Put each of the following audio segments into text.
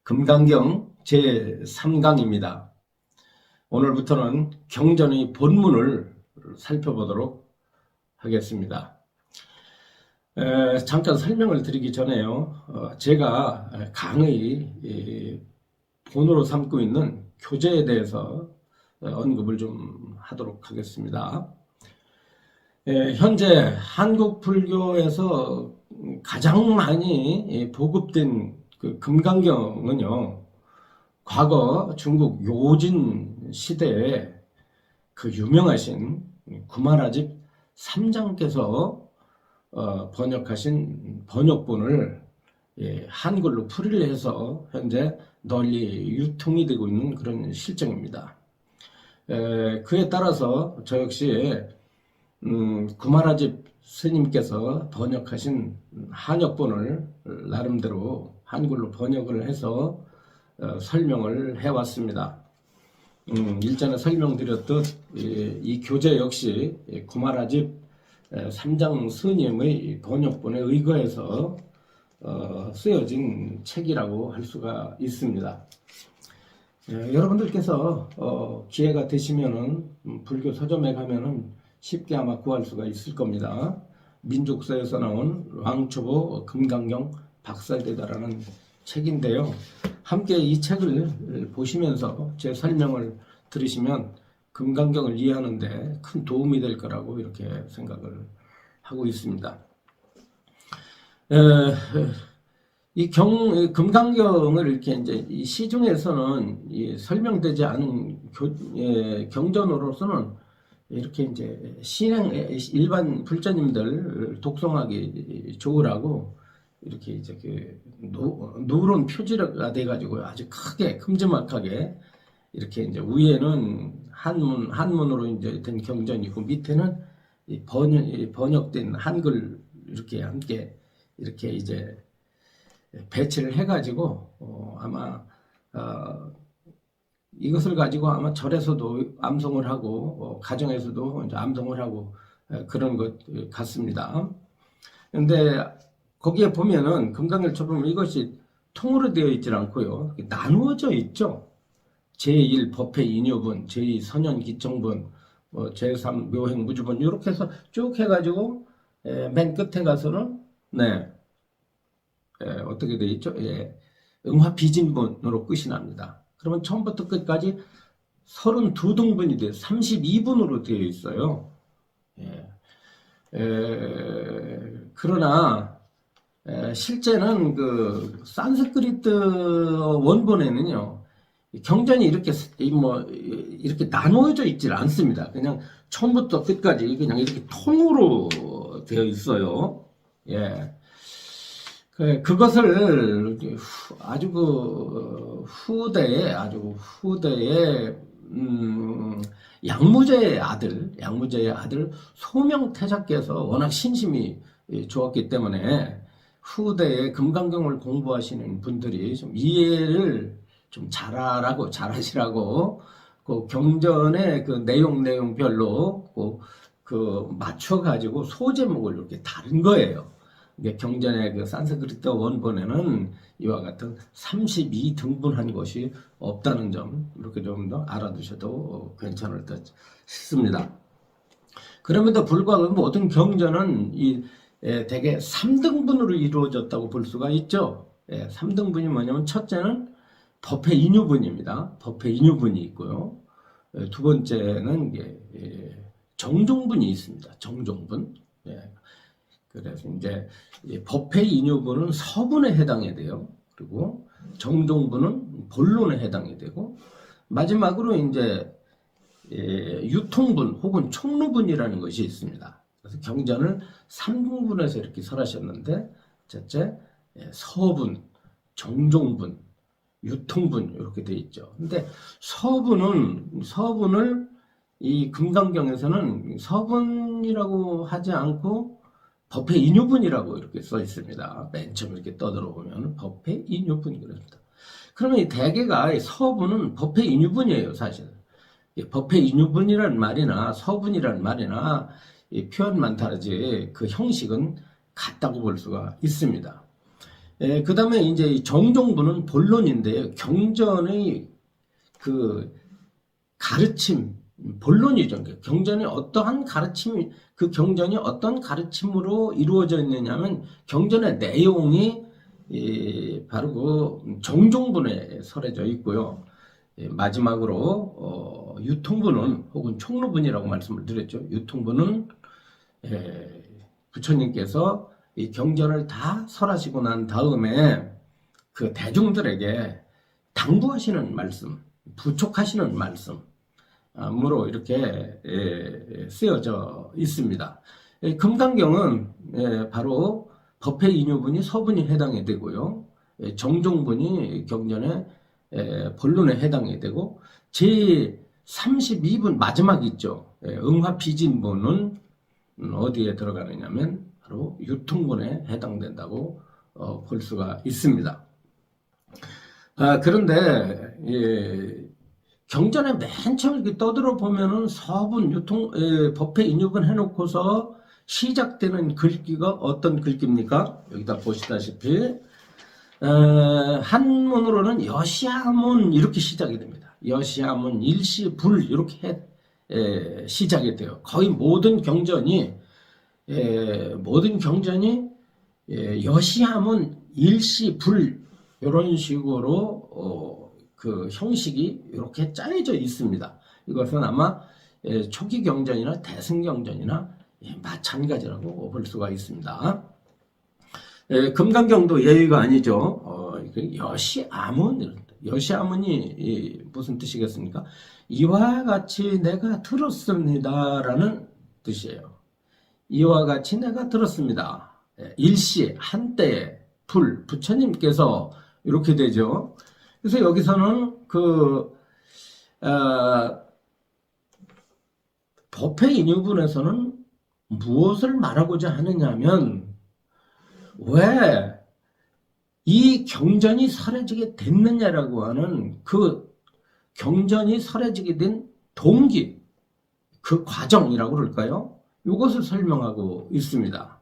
금강경 제3강입니다. 오늘부터는 경전의 본문을 살펴보도록 하겠습니다. 잠깐 설명을 드리기 전에요. 제가 강의 본으로 삼고 있는 교재에 대해서 언급을 좀 하도록 하겠습니다. 현재 한국 불교에서 가장 많이 보급된 그 금강경은요, 과거 중국 요진 시대에 그 유명하신 구마라집 삼장께서 번역하신 번역본을 한글로 풀이를 해서 현재 널리 유통이 되고 있는 그런 실정입니다. 그에 따라서 저 역시 구마라집 스님께서 번역하신 한역본을 나름대로 한글로 번역을 해서 설명을 해왔습니다. 일전에 설명드렸듯 이 교재 역시 구마라집 삼장 스님의 번역본에 의거해서 쓰여진 책이라고 할 수가 있습니다. 여러분들께서 기회가 되시면은 불교 서점에 가면은 쉽게 아마 구할 수가 있을 겁니다. 민족서에서 나온 왕초보 금강경 박살되다라는 책인데요. 함께 이 책을 보시면서 제 설명을 들으시면 금강경을 이해하는데 큰 도움이 될 거라고 이렇게 생각을 하고 있습니다. 이 금강경을 이렇게 이제 이 시중에서는 설명되지 않은 경전으로서는 이렇게 이제 일반 불자님들 독송하기 좋으라고 이렇게 이제 그 노론 표지가 돼가지고 아주 크게 큼지막하게 이렇게 이제 위에는 한문으로 이제 된 경전이고 밑에는 번역된 한글 이렇게 함께 이렇게 이제 배치를 해가지고 아마 이것을 가지고 아마 절에서도 암송을 하고 가정에서도 이제 암송을 하고 그런 것 같습니다. 그런데 거기에 보면은 금강경 초보면 이것이 통으로 되어 있지 않고요, 나누어져 있죠. 제1 법회 인요분, 제2 선현 기청분, 제3 묘행 무주분 이렇게 해서 쭉 해가지고 맨 끝에 가서는 어떻게 되어 있죠? 응화 비진분으로 끝이 납니다. 그러면 처음부터 끝까지 32등분이 돼요. 32분으로 되어 있어요. 그러나 실제는 그 산스크리트 원본에는요, 경전이 이렇게 이렇게 나누어져 있질 않습니다. 그냥 처음부터 끝까지 그냥 이렇게 통으로 되어 있어요. 그것을 아주 후대에 양무제의 아들 소명태자께서 워낙 신심이 좋았기 때문에 후대에 금강경을 공부하시는 분들이 좀 이해를 좀 잘하시라고 그 경전의 그 내용별로 그 맞춰가지고 소제목을 이렇게 다른 거예요. 경전의 그 산스크리트 원본에는 이와 같은 32등분한 것이 없다는 점 이렇게 좀 더 알아두셔도 괜찮을 듯 싶습니다. 그럼에도 불구하고 모든 경전은 대개 3등분으로 이루어졌다고 볼 수가 있죠. 3등분이 뭐냐면 첫째는 법회 인유분입니다. 법회 인유분이 있고요. 두 번째는 정종분이 있습니다. 정종분. 그래서 이제 법회 인유분은 서분에 해당이 돼요. 그리고 정종분은 본론에 해당이 되고, 마지막으로 이제 유통분 혹은 총루분이라는 것이 있습니다. 그래서 경전을 3등분해서 이렇게 설하셨는데, 첫째 서분, 정종분, 유통분 이렇게 돼 있죠. 근데 서분을 이 금강경에서는 서분이라고 하지 않고 법회 인유분이라고 이렇게 써 있습니다. 맨 처음 이렇게 떠들어보면 법회 인유분 그럽니다. 그러면 이 대개가 서분은 법회 인유분이에요, 사실. 법회 인유분이라는 말이나 서분이라는 말이나 표현만 다르지 그 형식은 같다고 볼 수가 있습니다. 그 다음에 이제 이 정종부는 본론인데요. 경전의 그 가르침, 본론이죠. 경전이 어떠한 가르침이, 그 경전이 어떤 가르침으로 이루어져 있느냐면 경전의 내용이 바로 그 정종분에 설해져 있고요. 마지막으로 유통분은 혹은 총로분이라고 말씀을 드렸죠. 유통분은 부처님께서 이 경전을 다 설하시고 난 다음에 그 대중들에게 당부하시는 말씀, 부촉하시는 말씀으로 이렇게 쓰여져 있습니다. 금강경은 바로 법회 인유분이 서분이 해당이 되고요. 정종분이 경전의 본론에 해당이 되고 제 32분 마지막 있죠. 응화비진분은 어디에 들어가느냐면 바로 유통분에 해당된다고 볼 수가 있습니다. 그런데 경전에 맨 처음 이렇게 떠들어 보면은 서분 법회 인유분 해놓고서 시작되는 글귀가 어떤 글귀입니까? 여기다 보시다시피 한문으로는 여시아문 이렇게 시작이 됩니다. 여시아문 일시불 이렇게 시작이 돼요. 거의 모든 경전이 여시아문 일시불 이런 식으로 그 형식이 이렇게 짜여져 있습니다. 이것은 아마 초기 경전이나 대승경전이나 마찬가지라고 볼 수가 있습니다. 금강경도 예의가 아니죠. 여시아문이 무슨 뜻이겠습니까? 이와 같이 내가 들었습니다라는 뜻이에요. 이와 같이 내가 들었습니다. 일시 한때에 부처님께서 이렇게 되죠. 그래서 여기서는 법회 인유분에서는 무엇을 말하고자 하느냐면 왜 이 경전이 설해지게 됐느냐라고 하는 그 경전이 설해지게 된 동기, 그 과정이라고 그럴까요? 이것을 설명하고 있습니다.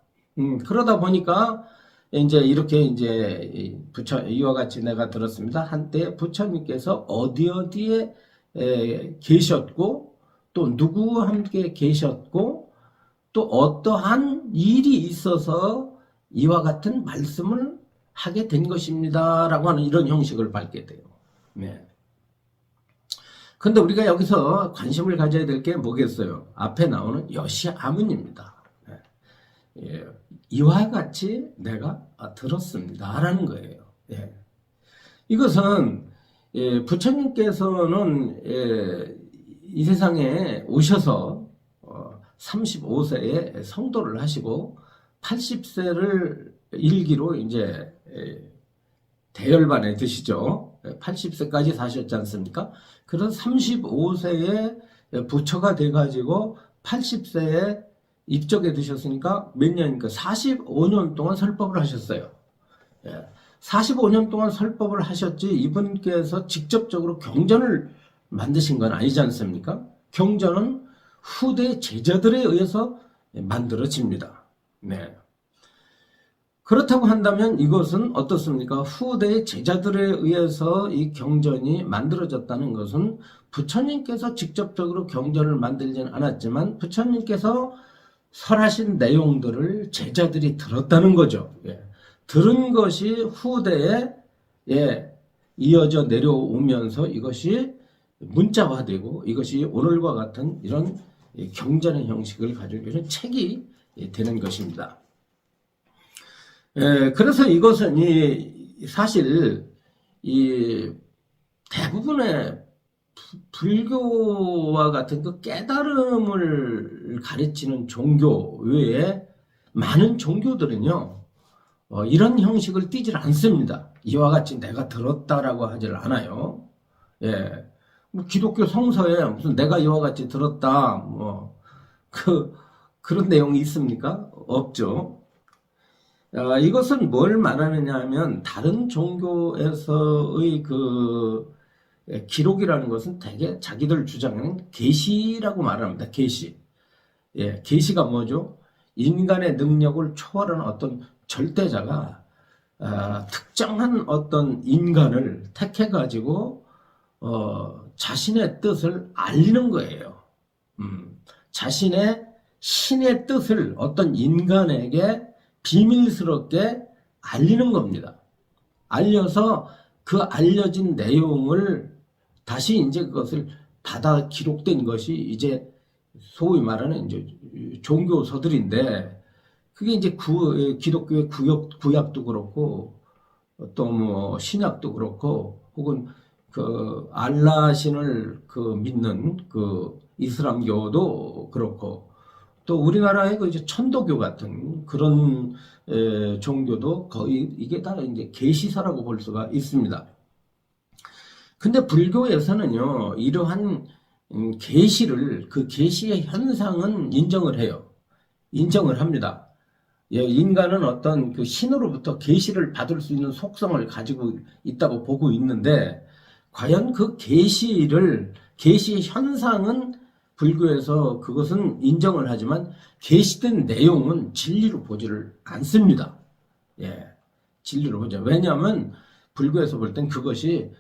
그러다 보니까 이제 이렇게 이와 같이 내가 들었습니다. 한때 부처님께서 어디에 계셨고 또 누구와 함께 계셨고 또 어떠한 일이 있어서 이와 같은 말씀을 하게 된 것입니다. 라고 하는 이런 형식을 밟게 돼요. 네. 근데 우리가 여기서 관심을 가져야 될 게 뭐겠어요? 앞에 나오는 여시아문입니다. 이와 같이 내가 들었습니다. 라는 거예요. 이것은 부처님께서는 이 세상에 오셔서 35세에 성도를 하시고 80세를 일기로 이제 대열반에 드시죠. 80세까지 사셨지 않습니까? 그런 35세에 부처가 돼가지고 80세에 입적에 드셨으니까 몇 년입니까? 45년 동안 설법을 하셨어요. 45년 동안 설법을 하셨지 이분께서 직접적으로 경전을 만드신 건 아니지 않습니까? 경전은 후대 제자들에 의해서 만들어집니다. 네. 그렇다고 한다면 이것은 어떻습니까? 후대 제자들에 의해서 이 경전이 만들어졌다는 것은 부처님께서 직접적으로 경전을 만들지는 않았지만 부처님께서 설하신 내용들을 제자들이 들었다는 거죠. 들은 것이 후대에 이어져 내려오면서 이것이 문자화되고 이것이 오늘과 같은 이런 경전의 형식을 가지고 있는 책이 되는 것입니다. 그래서 이것은 사실 대부분의 불교와 같은 그 깨달음을 가르치는 종교 외에 많은 종교들은요, 이런 형식을 띠질 않습니다. 이와 같이 내가 들었다라고 하질 않아요. 뭐 기독교 성서에 무슨 내가 이와 같이 들었다, 그런 내용이 있습니까? 없죠. 이것은 뭘 말하느냐 하면 다른 종교에서의 그 기록이라는 것은 대개 자기들 주장하는 계시라고 말합니다. 계시. 계시가 뭐죠? 인간의 능력을 초월하는 어떤 절대자가 특정한 어떤 인간을 택해 가지고 자신의 뜻을 알리는 거예요. 자신의 신의 뜻을 어떤 인간에게 비밀스럽게 알리는 겁니다. 알려서 그 알려진 내용을 다시 이제 그것을 받아 기록된 것이 이제 소위 말하는 이제 종교서들인데, 그게 이제 기독교의 구약도 그렇고 또 뭐 신약도 그렇고 혹은 그 알라신을 그 믿는 그 이슬람교도 그렇고 또 우리나라의 그 이제 천도교 같은 그런 종교도 거의 이게 다 이제 계시서라고 볼 수가 있습니다. 근데 불교에서는요, 이러한 계시를, 그 계시의 현상은 인정을 해요. 인정을 합니다. 예, 인간은 어떤 그 신으로부터 계시를 받을 수 있는 속성을 가지고 있다고 보고 있는데, 과연 그 계시의 현상은 불교에서 그것은 인정을 하지만 계시된 내용은 진리로 보지를 않습니다. 예, 진리로 보죠. 왜냐하면 불교에서 볼 땐 그것이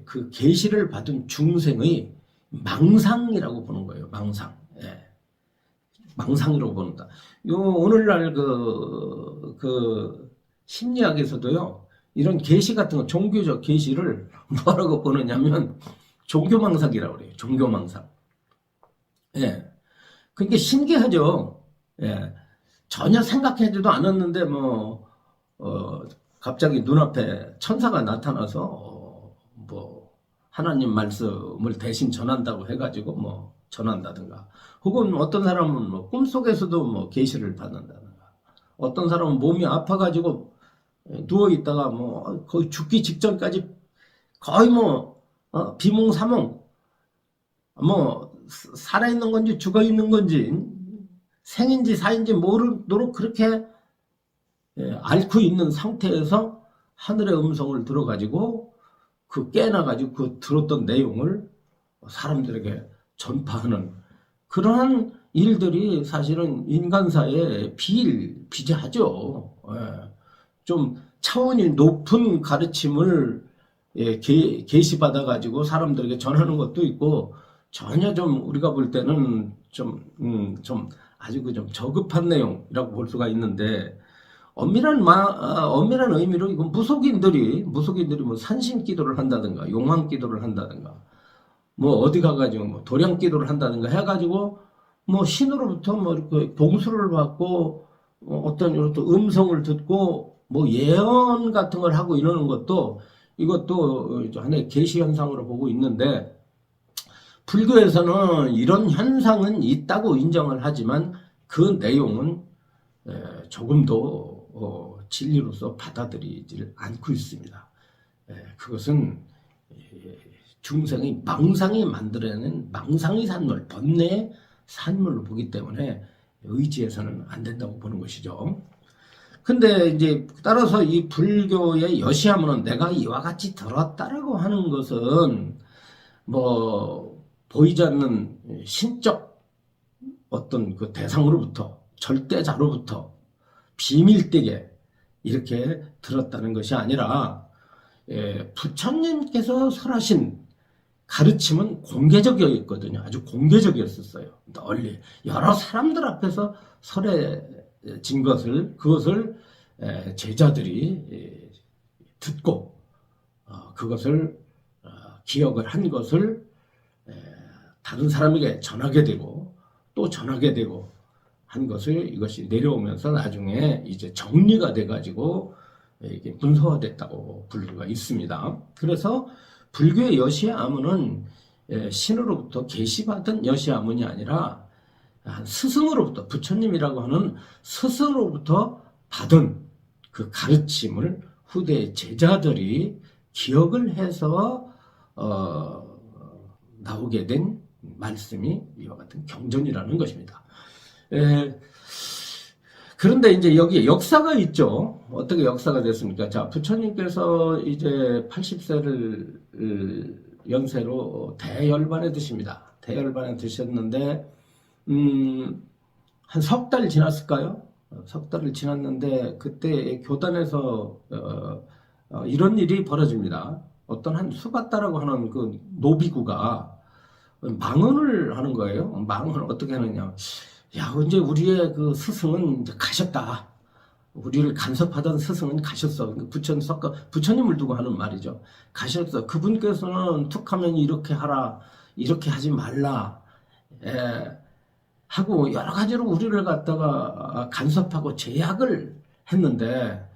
그 계시를 받은 중생의 망상이라고 보는 거예요. 망상. 예. 망상이라고 본다. 오늘날 그 심리학에서도요, 이런 계시 같은 거, 종교적 계시를 뭐라고 보느냐면 종교망상이라고 그래요. 종교망상. 예. 그게 신기하죠. 예. 전혀 생각하지도 않았는데 갑자기 눈앞에 천사가 나타나서 뭐 하나님 말씀을 대신 전한다고 해가지고 뭐 전한다든가, 혹은 어떤 사람은 뭐 꿈속에서도 뭐 계시를 받는다든가, 어떤 사람은 몸이 아파가지고 누워 있다가 뭐 거의 죽기 직전까지 거의 비몽사몽, 뭐 살아있는 건지 죽어 있는 건지 생인지 사인지 모르도록 그렇게 앓고 있는 상태에서 하늘의 음성을 들어가지고 그 깨나가지고 그 들었던 내용을 사람들에게 전파하는 그러한 일들이 사실은 인간사에 비일비재하죠. 좀 차원이 높은 가르침을 계시받아가지고 사람들에게 전하는 것도 있고, 전혀 좀 우리가 볼 때는 좀 아주 좀 저급한 내용이라고 볼 수가 있는데, 엄밀한 의미로 이건 무속인들이 뭐 산신 기도를 한다든가 용왕 기도를 한다든가 뭐 어디 가가지고 뭐 도량 기도를 한다든가 해가지고 뭐 신으로부터 뭐 이렇게 봉수를 받고 어떤 이런 또 음성을 듣고 뭐 예언 같은 걸 하고 이러는 것도, 이것도 하나의 계시 현상으로 보고 있는데, 불교에서는 이런 현상은 있다고 인정을 하지만 그 내용은 조금도 진리로서 받아들이질 않고 있습니다. 그것은 중생의 망상이 만들어내는 망상의 산물, 번뇌의 산물로 보기 때문에 의지해서는 안 된다고 보는 것이죠. 근데 이제 따라서 이 불교의 여시하문은 내가 이와 같이 들었다라고 하는 것은 뭐 보이지 않는 신적 어떤 그 대상으로부터, 절대자로부터 비밀되게 이렇게 들었다는 것이 아니라, 부처님께서 설하신 가르침은 공개적이었거든요. 아주 공개적이었었어요. 널리 여러 사람들 앞에서 설해진 그것을 제자들이 듣고 그것을 기억을 한 것을 다른 사람에게 전하게 되고 또 전하게 되고 한 것을, 이것이 내려오면서 나중에 이제 정리가 돼가지고 이게 문서화됐다고 볼 수가 있습니다. 그래서 불교의 여시아문은 신으로부터 계시받은 여시아문이 아니라 스승으로부터, 부처님이라고 하는 스승으로부터 받은 그 가르침을 후대 제자들이 기억을 해서 나오게 된 말씀이 이와 같은 경전이라는 것입니다. 그런데 이제 여기에 역사가 있죠. 어떻게 역사가 됐습니까? 자, 부처님께서 이제 80세를 연세로 대열반에 드십니다. 대열반에 드셨는데, 한 석 달 지났을까요? 석 달을 지났는데 그때 교단에서 이런 일이 벌어집니다. 어떤 한 수바다라고 하는 그 노비구가 망언을 하는 거예요. 망언을 어떻게 하느냐. 야, 이제 우리의 그 스승은 이제 가셨다. 우리를 간섭하던 스승은 가셨어. 부처님을 두고 하는 말이죠. 가셨어. 그분께서는 툭하면 이렇게 하라, 이렇게 하지 말라. 하고 여러 가지로 우리를 갖다가 간섭하고 제약을 했는데,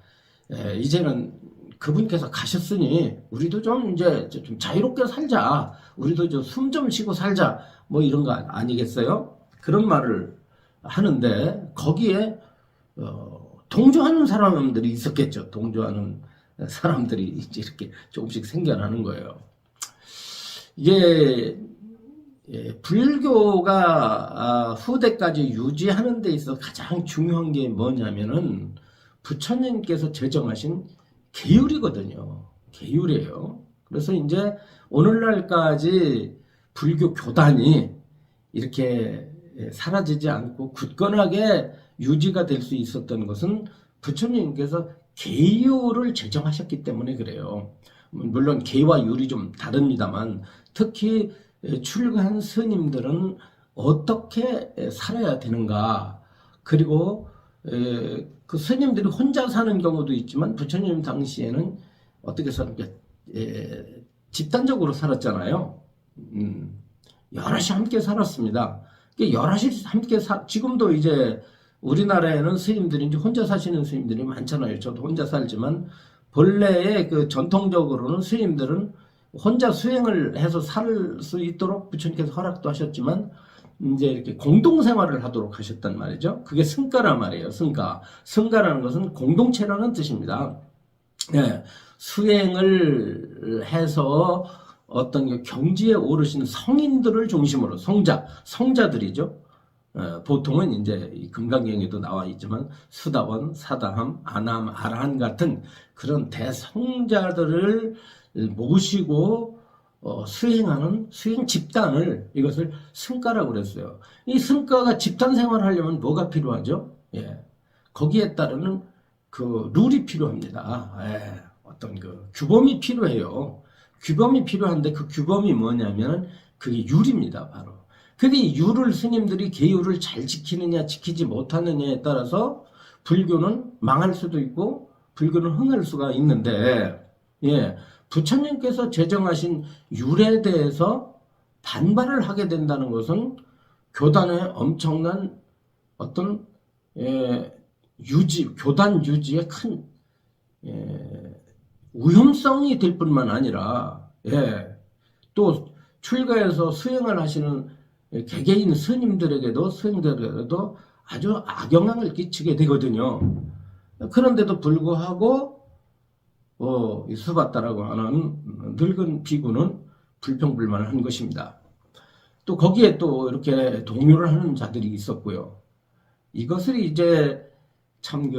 이제는 그분께서 가셨으니 우리도 좀 이제 좀 자유롭게 살자. 우리도 좀 숨 좀 쉬고 살자. 뭐 이런 거 아니겠어요? 그런 말을 하는데 거기에 동조하는 사람들이 있었겠죠. 동조하는 사람들이 이제 이렇게 조금씩 생겨나는 거예요. 이게 불교가 후대까지 유지하는 데 있어서 가장 중요한 게 뭐냐면은 부처님께서 제정하신 계율이거든요. 계율이에요. 그래서 이제 오늘날까지 불교 교단이 이렇게 사라지지 않고 굳건하게 유지가 될 수 있었던 것은 부처님께서 계율을 제정하셨기 때문에 그래요. 물론 계와 율이 좀 다릅니다만 특히 출가한 스님들은 어떻게 살아야 되는가, 그리고 그 스님들이 혼자 사는 경우도 있지만 부처님 당시에는 어떻게 살았냐, 집단적으로 살았잖아요. 여럿이 함께 살았습니다. 여럿이 함께 지금도 이제 우리나라에는 스님들이 이제 혼자 사시는 스님들이 많잖아요. 저도 혼자 살지만 본래의 그 전통적으로는 스님들은 혼자 수행을 해서 살 수 있도록 부처님께서 허락도 하셨지만 이제 이렇게 공동생활을 하도록 하셨단 말이죠. 그게 승가란 말이에요. 승가. 승가라는 것은 공동체라는 뜻입니다. 예, 수행을 해서 어떤 경지에 오르신 성인들을 중심으로 성자들이죠. 보통은 이제 금강경에도 나와 있지만 수다원, 사다함, 아남, 아라한 같은 그런 대성자들을 모시고 수행하는 수행 집단을, 이것을 승가라고 그랬어요. 이 승가가 집단 생활을 하려면 뭐가 필요하죠? 예, 거기에 따르는 그 룰이 필요합니다. 어떤 그 규범이 필요해요. 규범이 필요한데 그 규범이 뭐냐면 그게 율입니다, 바로. 근데 이 율을 스님들이 계율을 잘 지키느냐 지키지 못하느냐에 따라서 불교는 망할 수도 있고 불교는 흥할 수가 있는데, 부처님께서 제정하신 율에 대해서 반발을 하게 된다는 것은 교단의 엄청난 어떤 교단 유지에 큰 위험성이 될 뿐만 아니라, 또 출가해서 수행을 하시는 개개인 스님들에게도 아주 악영향을 끼치게 되거든요. 그런데도 불구하고 이 수바다라고 하는 늙은 비구는 불평불만을 한 것입니다. 또 거기에 또 이렇게 동요를 하는 자들이 있었고요. 이것을 이제 참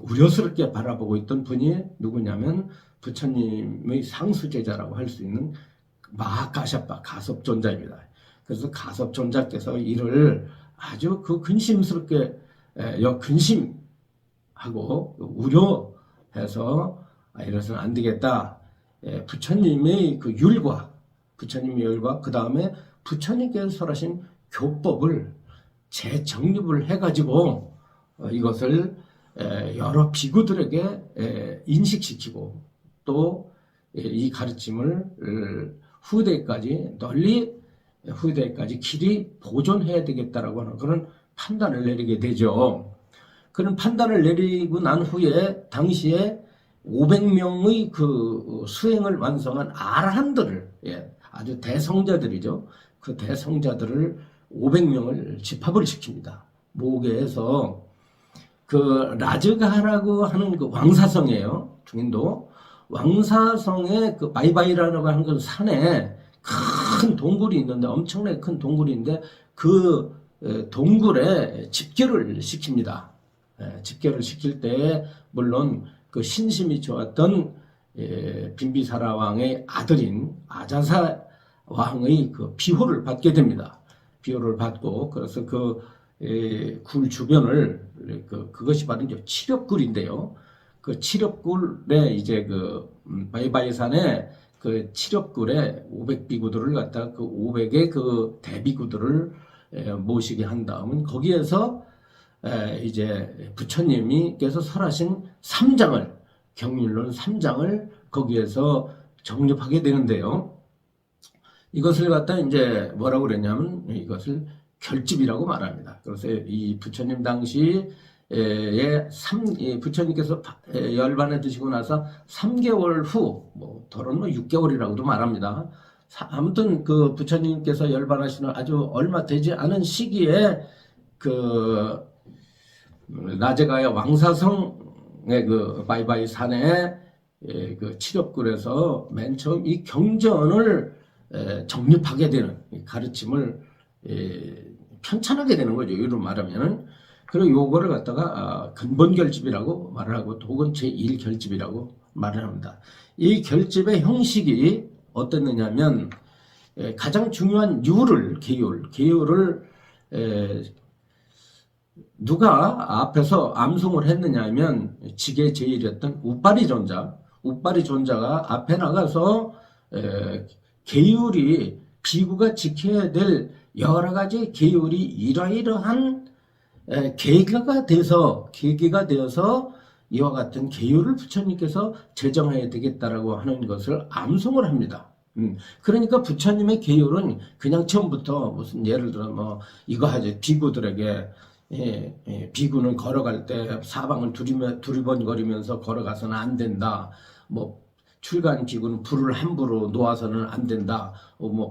우려스럽게 바라보고 있던 분이 누구냐면 부처님의 상수제자라고 할 수 있는 마하가샤파 가섭존자입니다. 그래서 가섭존자께서 이를 아주 근심스럽게 근심하고 우려해서 이래서는 안 되겠다. 부처님의 그 율과 그 다음에 부처님께서 설하신 교법을 재정립을 해가지고 이것을 여러 비구들에게 인식시키고 또 이 가르침을 후대까지 길이 보존해야 되겠다라고 하는 그런 판단을 내리게 되죠. 그런 판단을 내리고 난 후에 당시에 500명의 그 수행을 완성한 아라한들을, 아주 대성자들이죠. 그 대성자들을 500명을 집합을 시킵니다. 모계에서 그 라즈가라고 하는 그 왕사성이에요. 중인도 왕사성의 그 바이바이라고 하는 그 산에 큰 동굴이 있는데, 엄청나게 큰 동굴인데 그 동굴에 집결을 시킵니다. 집결을 시킬 때 물론 그 신심이 좋았던 빈비사라 왕의 아들인 아자사 왕의 그 비호를 받게 됩니다. 비호를 받고, 그래서 그 굴 주변을 그것이 바로 이제 칠엽굴인데요. 그 칠엽굴에 이제 바이바이산에 그 칠엽굴에 500비구들을 갖다가 그 500의 그 대비구들을 모시게 한 다음은 거기에서 이제 부처님께서 설하신 3장을 경륜론 3장을 거기에서 정립하게 되는데요. 이것을 갖다 이제 뭐라고 그랬냐면 이것을 결집이라고 말합니다. 그래서 이 부처님 당시에 부처님께서 열반에 드시고 나서 3개월 후, 더러는 6개월이라고도 말합니다. 아무튼 그 부처님께서 열반하시는 아주 얼마 되지 않은 시기에 그 나제가야 왕사성의 그 바이바이 산에 그 칠엽굴에서 맨 처음 이 경전을 정립하게 되는 가르침을 편찬하게 되는 거죠. 이로 말하면은. 그리고 요거를 갖다가 근본 결집이라고 말을 하고 혹은 제1결집이라고 말을 합니다. 이 결집의 형식이 어땠느냐면 가장 중요한 계율을 누가 앞에서 암송을 했느냐면 직의 제일이었던 우빠리 존자가 앞에 나가서 계율이 비구가 지켜야 될 여러 가지 계율이 이러이러한 계기가 되어서 이와 같은 계율을 부처님께서 제정해야 되겠다라고 하는 것을 암송을 합니다. 그러니까 부처님의 계율은 그냥 처음부터 무슨 예를 들어 이거 하지 비구들에게 비구는 걸어갈 때 사방을 두리번거리면서 걸어가서는 안 된다. 출가한 비구는 불을 함부로 놓아서는 안 된다.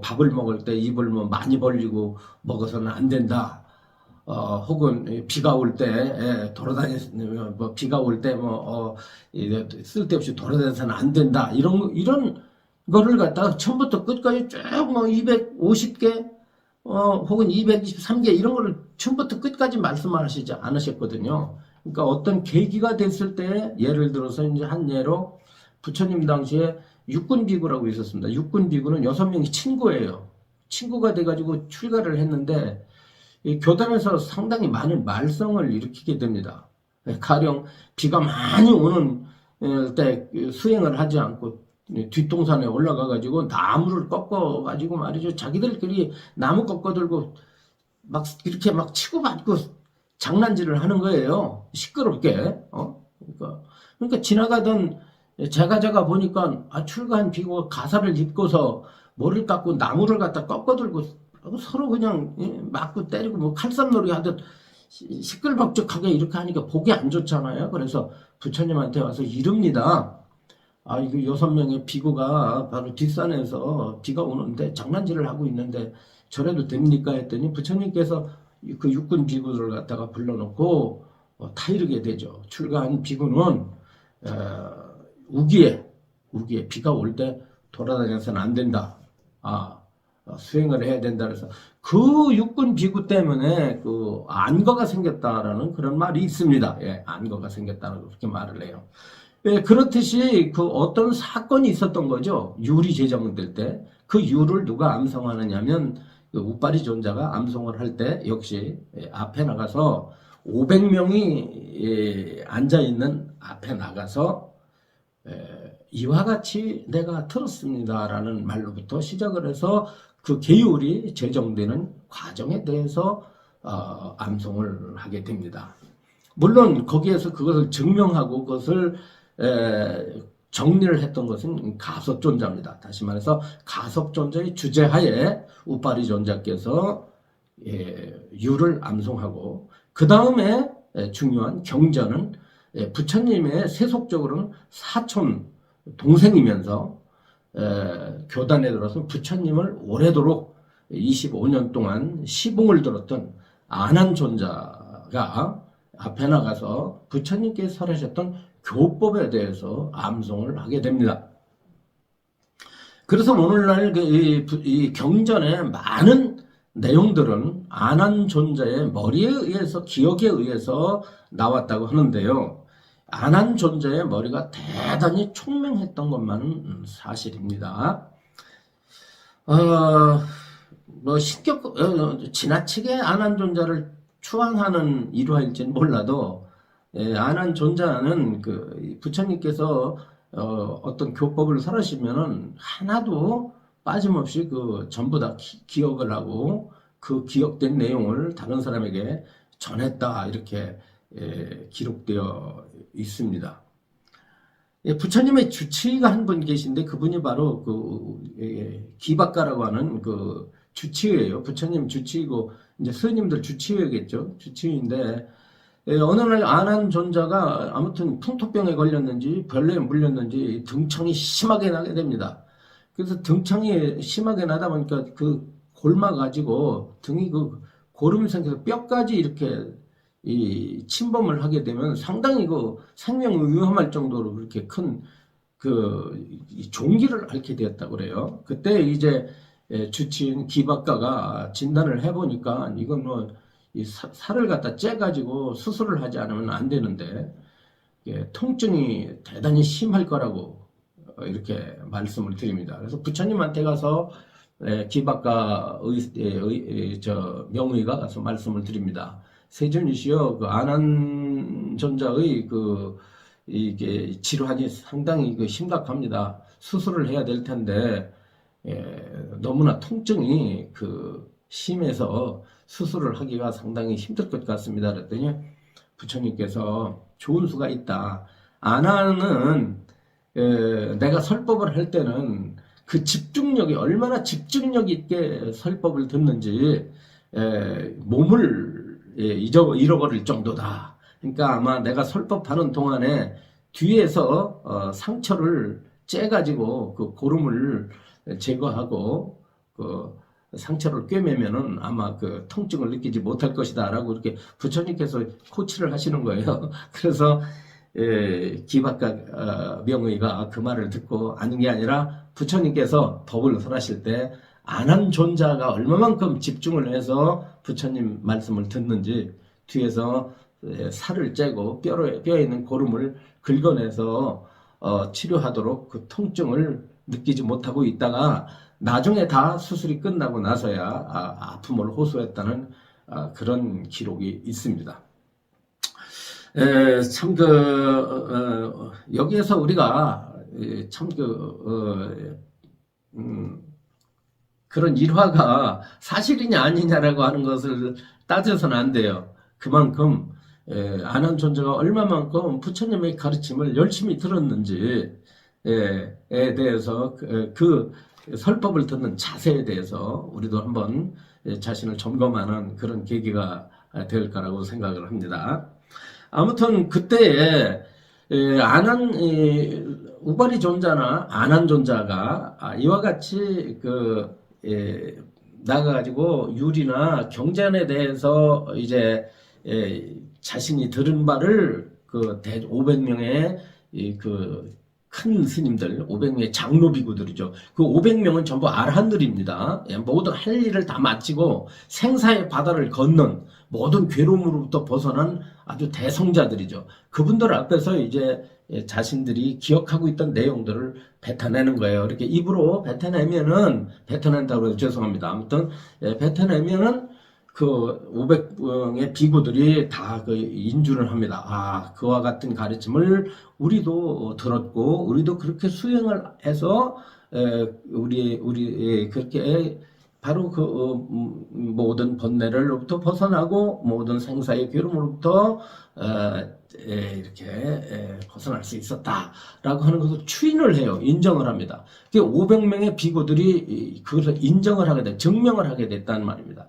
밥을 먹을 때 입을 많이 벌리고 먹어서는 안 된다. 혹은 비가 올 때 비가 올 때 쓸데없이 돌아다녀서는 안 된다. 이런 거를 갖다가 처음부터 끝까지 쭉 250개 혹은 223개 이런 거를 처음부터 끝까지 말씀하시지 않으셨거든요. 그러니까 어떤 계기가 됐을 때 예를 들어서 이제 한 예로 부처님 당시에 육군비구라고 있었습니다. 육군비구는 6명이 친구예요. 친구가 돼가지고 출가를 했는데 이 교단에서 상당히 많은 말썽을 일으키게 됩니다. 가령 비가 많이 오는 때 수행을 하지 않고 뒷동산에 올라가가지고 나무를 꺾어가지고 말이죠. 자기들끼리 나무 꺾어들고 막 이렇게 막 치고받고 장난질을 하는 거예요. 시끄럽게. 그러니까 지나가던 제가 보니까 출가한 비구가 가사를 입고서 머리를 깎고 나무를 갖다 꺾어들고 서로 그냥 맞고 때리고 칼싸움놀이 하듯 시끌벅적하게 이렇게 하니까 보기 안 좋잖아요. 그래서 부처님한테 와서 이릅니다. 이거 6명의 비구가 바로 뒷산에서 비가 오는데 장난질을 하고 있는데 저래도 됩니까? 했더니 부처님께서 그 육군 비구들을 갖다가 불러놓고 타이르게 되죠. 출가한 비구는 우기에 비가 올 때 돌아다녀서는 안 된다. 수행을 해야 된다. 그래서 그 육군 비구 때문에 그 안거가 생겼다라는 그런 말이 있습니다. 안거가 생겼다는 그렇게 말을 해요. 그렇듯이 그 어떤 사건이 있었던 거죠. 율이 제정될 때 그 율을 누가 암송하느냐면 그 우빠리 존자가 암송을 할 때 역시 앞에 나가서 500명이 앉아 있는 앞에 나가서 이와 같이 내가 들었습니다라는 말로부터 시작을 해서 그 계율이 제정되는 과정에 대해서 암송을 하게 됩니다. 물론 거기에서 그것을 증명하고 그것을 정리를 했던 것은 가섭존자입니다. 다시 말해서 가섭존자의 주제하에 우빠리 존자께서 율을 암송하고 그 다음에 중요한 경전은 부처님의 세속적으로는 사촌 동생이면서 교단에 들어서 부처님을 오래도록 25년 동안 시봉을 들었던 아난존자가 앞에 나가서 부처님께서 설하셨던 교법에 대해서 암송을 하게 됩니다. 그래서 오늘날 이 경전의 많은 내용들은 아난존자의 머리에 의해서 기억에 의해서 나왔다고 하는데요. 아난존자의 머리가 대단히 총명했던 것만은 사실입니다. 지나치게 아난존자를 추앙하는 일화일지는 몰라도 안한존자는 그 부처님께서 어떤 교법을 설하시면은 하나도 빠짐없이 그 전부 다 기억을 하고 그 기억된 내용을 다른 사람에게 전했다 이렇게 기록되어 있습니다. 부처님의 주치의가 한 분 계신데 그분이 바로 그 기박가라고 하는 그 주치의예요. 부처님 주치의고 이제 스님들 주치의겠죠. 주치의인데 어느 날 안한존자가 아무튼 풍토병에 걸렸는지 벌레에 물렸는지 등청이 심하게 나게 됩니다. 그래서 등청이 심하게 나다 보니까 그 골마가지고 등이 그 고름이 생겨서 뼈까지 이렇게 이 침범을 하게 되면 상당히 그 생명이 위험할 정도로 그렇게 큰 그 종기를 앓게 되었다고 그래요. 그때 이제 주치인 기박가가 진단을 해보니까 이건 뭐 이 살을 갖다 째가지고 수술을 하지 않으면 안 되는데 통증이 대단히 심할 거라고 이렇게 말씀을 드립니다. 그래서 부처님한테 가서 기박가 명의가 가서 말씀을 드립니다. 세존이시여, 그 안한존자의 이게 질환이 상당히 심각합니다. 수술을 해야 될 텐데 너무나 통증이 심해서 수술을 하기가 상당히 힘들 것 같습니다. 그랬더니 부처님께서 좋은 수가 있다. 안하는 내가 설법을 할 때는 그 집중력이 얼마나 집중력 있게 설법을 듣는지 몸을 잃어버릴 정도다. 그러니까 아마 내가 설법하는 동안에 뒤에서 상처를 째가지고 그 고름을 제거하고 그 상처를 꿰매면은 아마 그 통증을 느끼지 못할 것이다 라고 이렇게 부처님께서 코치를 하시는 거예요. 그래서 기박가 명의가 그 말을 듣고 아닌 게 아니라 부처님께서 법을 설하실 때 안한존자가 얼마만큼 집중을 해서 부처님 말씀을 듣는지 뒤에서 살을 째고 뼈에 있는 고름을 긁어내서 치료하도록 그 통증을 느끼지 못하고 있다가 나중에 다 수술이 끝나고 나서야 아픔을 호소했다는 그런 기록이 있습니다. 참 여기에서 우리가 참 그런 일화가 사실이냐 아니냐라고 하는 것을 따져서는 안 돼요. 그만큼 안한존자가 얼마만큼 부처님의 가르침을 열심히 들었는지에 대해서 그 설법을 듣는 자세에 대해서 우리도 한번 자신을 점검하는 그런 계기가 될 거라고 생각을 합니다. 아무튼 그때에 우발이 존자나 안한존자가 이와 같이 나가가지고 율이나 경전에 대해서 이제 자신이 들은 바를 500명의 큰 스님들, 500명의 장로비구들이죠. 그 500명은 전부 아라한들입니다. 모든 할 일을 다 마치고 생사의 바다를 건넌 모든 괴로움으로부터 벗어난 아주 대성자들이죠. 그분들 앞에서 이제 자신들이 기억하고 있던 내용들을 뱉어내는 거예요. 이렇게 입으로 뱉어낸다고 해서 죄송합니다. 아무튼 뱉어내면은 그 500명의 비구들이 다 인준을 합니다. 그와 같은 가르침을 우리도 들었고 우리도 그렇게 수행을 해서 우리 그렇게 바로 모든 번뇌를로부터 벗어나고 모든 생사의 괴로움으로부터 이렇게 벗어날 수 있었다라고 하는 것을 추인을 해요. 인정을 합니다. 500명의 비구들이 그것을 인정을 하게 돼, 증명을 하게 됐다는 말입니다.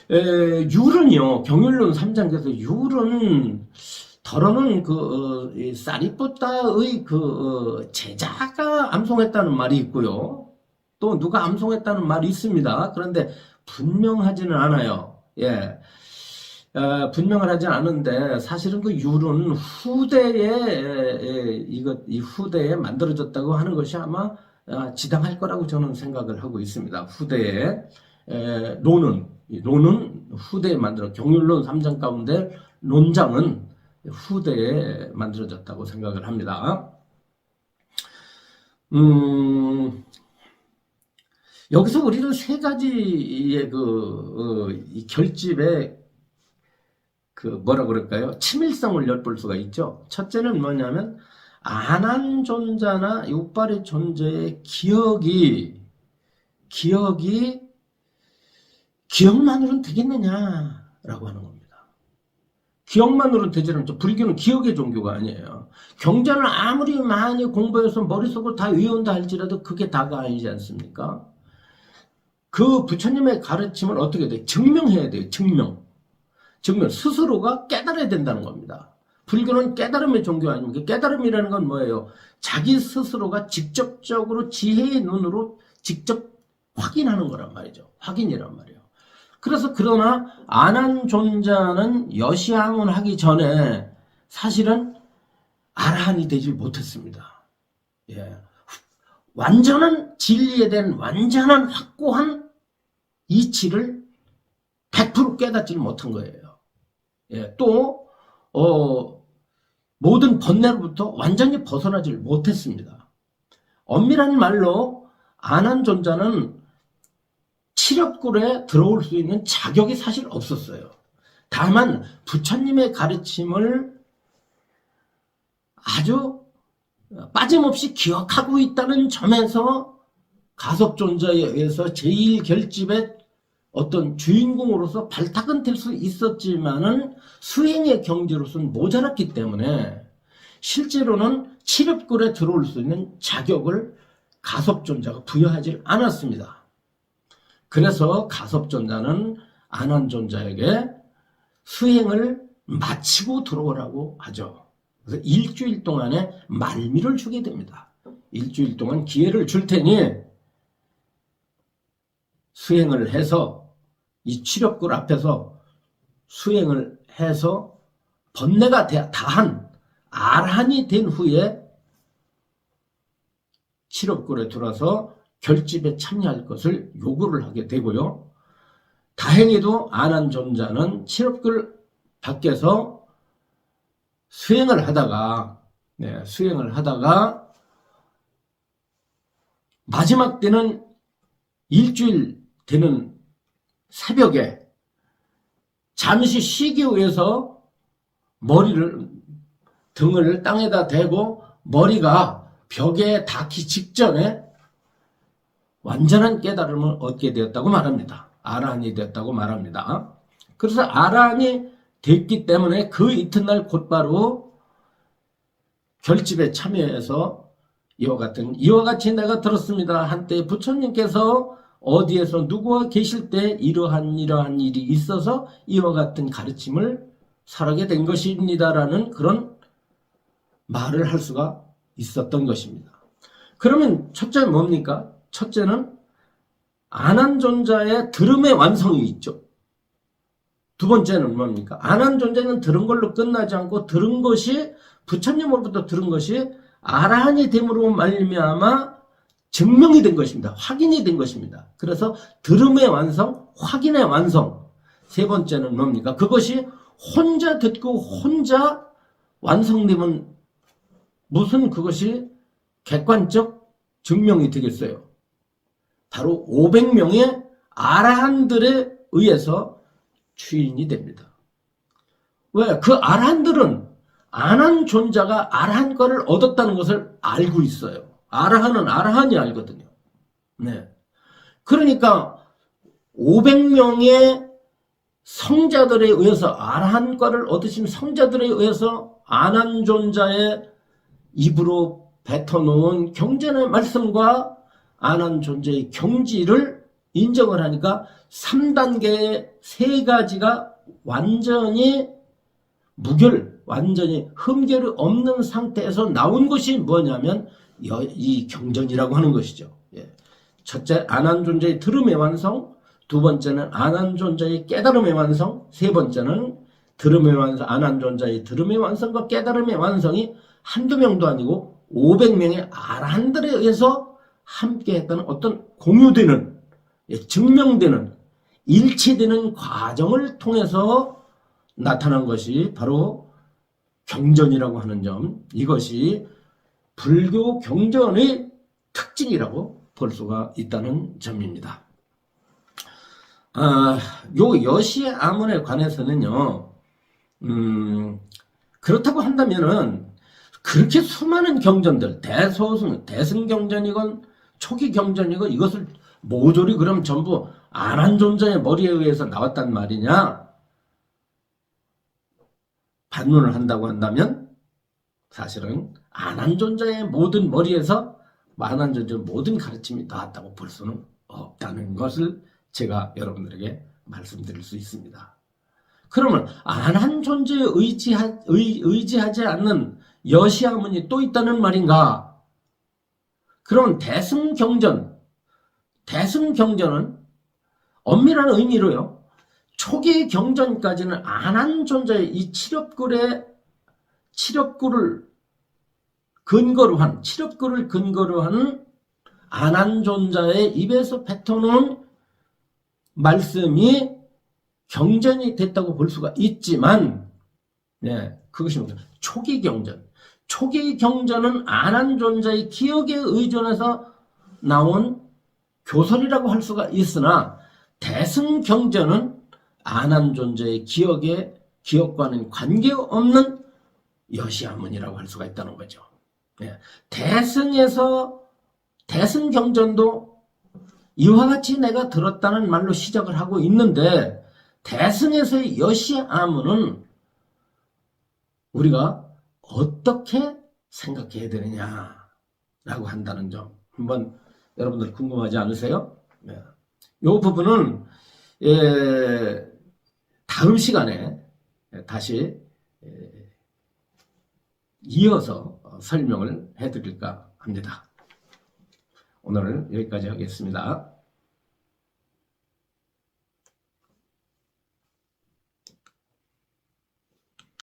율은요, 경율론 3장에서 율은 더러는 사리푸타의 제자가 암송했다는 말이 있고요. 또 누가 암송했다는 말이 있습니다. 그런데 분명하지는 않아요. 분명을 하지 않은데 사실은 그 율은 후대에 이 후대에 만들어졌다고 하는 것이 아마 지당할 거라고 저는 생각을 하고 있습니다. 후대에 론은 후대에 경율론 3장 가운데 론장은 후대에 만들어졌다고 생각을 합니다. 여기서 우리는 세 가지의 이 결집의 뭐라 그럴까요? 친밀성을 엿볼 수가 있죠. 첫째는 뭐냐면 안한 존재나 육발의 존재의 기억만으로는 되겠느냐라고 하는 겁니다. 기억만으로는 되지는 않죠. 불교는 기억의 종교가 아니에요. 경전을 아무리 많이 공부해서 머릿속으로 다 외운다 할지라도 그게 다가 아니지 않습니까? 그 부처님의 가르침을 어떻게 돼요? 증명해야 돼요. 증명. 스스로가 깨달아야 된다는 겁니다. 불교는 깨달음의 종교 아닙니까? 깨달음이라는 건 뭐예요? 자기 스스로가 직접적으로 지혜의 눈으로 직접 확인하는 거란 말이죠. 확인이란 말이에요. 그래서 그러나 안한 존자는 여시함을 하기 전에 사실은 아라한이 되질 못했습니다. 예. 완전한 진리에 대한 완전한 확고한 이치를 100% 깨닫지를 못한 거예요. 예. 또 모든 번뇌로부터 완전히 벗어나지를 못했습니다. 엄밀한 말로 안한 존자는 칠엽굴에 들어올 수 있는 자격이 사실 없었어요. 다만 부처님의 가르침을 아주 빠짐없이 기억하고 있다는 점에서 가섭존자에 의해서 제1결집의 어떤 주인공으로서 발탁은 될 수 있었지만은 수행의 경지로서는 모자랐기 때문에 실제로는 칠엽굴에 들어올 수 있는 자격을 가섭존자가 부여하지 않았습니다. 그래서 가섭존자는 안한존자에게 수행을 마치고 들어오라고 하죠. 그래서 일주일 동안의 말미를 주게 됩니다. 일주일 동안 기회를 줄 테니 수행을 해서 이 칠엽굴 앞에서 수행을 해서 번뇌가 다한 아라한이 된 후에 칠엽굴에 들어와서 결집에 참여할 것을 요구를 하게 되고요. 다행히도 안한존자는 칠엽굴 밖에서 수행을 하다가 마지막 때는 일주일 되는 새벽에 잠시 쉬기 위해서 등을 땅에다 대고 머리가 벽에 닿기 직전에 완전한 깨달음을 얻게 되었다고 말합니다. 아라한이 되었다고 말합니다. 그래서 아라한이 됐기 때문에 그 이튿날 곧바로 결집에 참여해서 이와 같이 내가 들었습니다. 한때 부처님께서 어디에서 누구와 계실 때 이러한 일이 있어서 이와 같은 가르침을 설하게 된 것입니다라는 그런 말을 할 수가 있었던 것입니다. 그러면 첫째는 뭡니까? 첫째는 안한존자의 들음의 완성이 있죠. 두 번째는 뭡니까? 안한존자는 들은 걸로 끝나지 않고 들은 것이 부처님으로부터 들은 것이 아라한이 됨으로 말미암아 증명이 된 것입니다. 확인이 된 것입니다. 그래서 들음의 완성, 확인의 완성. 세 번째는 뭡니까? 그것이 혼자 듣고 혼자 완성되면 무슨 그것이 객관적 증명이 되겠어요? 바로 500명의 아라한들에 의해서 추인이 됩니다. 왜? 그 아라한들은 안한 존자가 아라한과를 얻었다는 것을 알고 있어요. 아라한은 아라한이 알거든요. 네. 그러니까 500명의 성자들에 의해서 아라한과를 얻으신 성자들에 의해서 안한 존자의 입으로 뱉어놓은 경전의 말씀과 안한 존재의 경지를 인정을 하니까 3단계의 세 가지가 완전히 완전히 흠결이 없는 상태에서 나온 것이 뭐냐면 이 경전이라고 하는 것이죠. 예. 첫째, 안한 존재의 들음의 완성. 두 번째는 안한 존재의 깨달음의 완성. 세 번째는 안한 존재의 들음의 완성과 깨달음의 완성이 한두 명도 아니고 500명의 아라한들에 의해서 함께 했다는 어떤 공유되는, 증명되는, 일치되는 과정을 통해서 나타난 것이 바로 경전이라고 하는 점, 이것이 불교 경전의 특징이라고 볼 수가 있다는 점입니다. 요 여시의 아문에 관해서는요, 그렇다고 한다면은 그렇게 수많은 경전들, 대승 경전이건 초기 경전이건 이것을 모조리 그럼 전부 안한존자의 머리에 의해서 나왔단 말이냐? 반문을 한다고 한다면 사실은 안한존자의 모든 머리에서 안한존자의 모든 가르침이 나왔다고 볼 수는 없다는 것을 제가 여러분들에게 말씀드릴 수 있습니다. 그러면 안한존재에 의지하지 않는 여시아문이 또 있다는 말인가? 그럼 대승경전은 엄밀한 의미로요, 초기 경전까지는 안한존자의 이 칠업구를 근거로 한 안한존자의 입에서 뱉어놓은 말씀이 경전이 됐다고 볼 수가 있지만, 그것이 뭐냐? 초기 경전은 안한존자의 기억에 의존해서 나온 교설이라고 할 수가 있으나, 대승경전은 안한존자의 기억과는 관계없는 여시아문이라고 할 수가 있다는 거죠. 대승경전도 이와 같이 내가 들었다는 말로 시작을 하고 있는데, 대승에서의 여시아문은 우리가 어떻게 생각해야 되느냐라고 한다는 점, 한번 여러분들 궁금하지 않으세요? 이 부분은 다음 시간에 다시 이어서 설명을 해드릴까 합니다. 오늘 여기까지 하겠습니다.